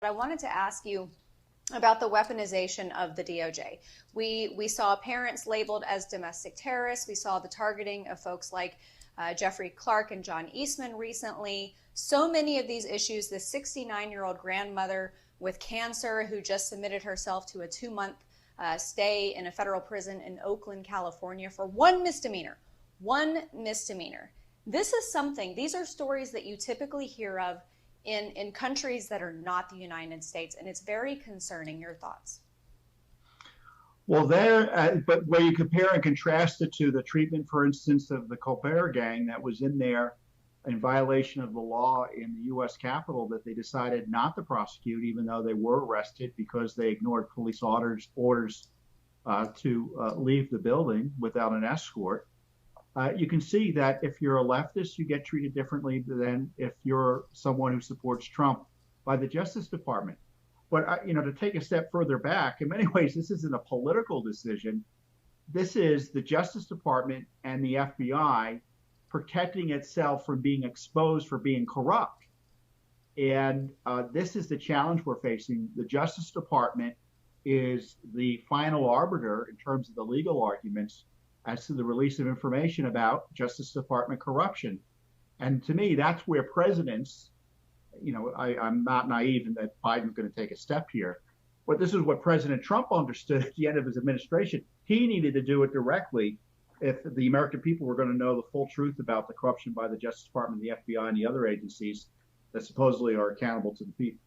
I wanted to ask you about the weaponization of the DOJ. We saw parents labeled as domestic terrorists. We saw the targeting of folks like Jeffrey Clark and John Eastman recently. So many of these issues, this 69-year-old grandmother with cancer who just submitted herself to a 2-month stay in a federal prison in Oakland, California for one misdemeanor. One misdemeanor. This is something, these are stories that you typically hear of in countries that are not the United States, and it's very concerning. Your thoughts? Well, but where you compare and contrast it to the treatment, for instance, of the Colbert gang that was in there in violation of the law in the U.S. Capitol that they decided not to prosecute, even though they were arrested because they ignored police orders to leave the building without an escort. You can see that if you're a leftist, you get treated differently than if you're someone who supports Trump by the Justice Department. But to take a step further back, in many ways, this isn't a political decision. This is the Justice Department and the FBI protecting itself from being exposed for being corrupt. And this is the challenge we're facing. The Justice Department is the final arbiter in terms of the legal arguments as to the release of information about Justice Department corruption. And to me, that's where presidents, I'm not naive in that Biden's going to take a step here, but this is what President Trump understood at the end of his administration. He needed to do it directly if the American people were going to know the full truth about the corruption by the Justice Department, the FBI, and the other agencies that supposedly are accountable to the people.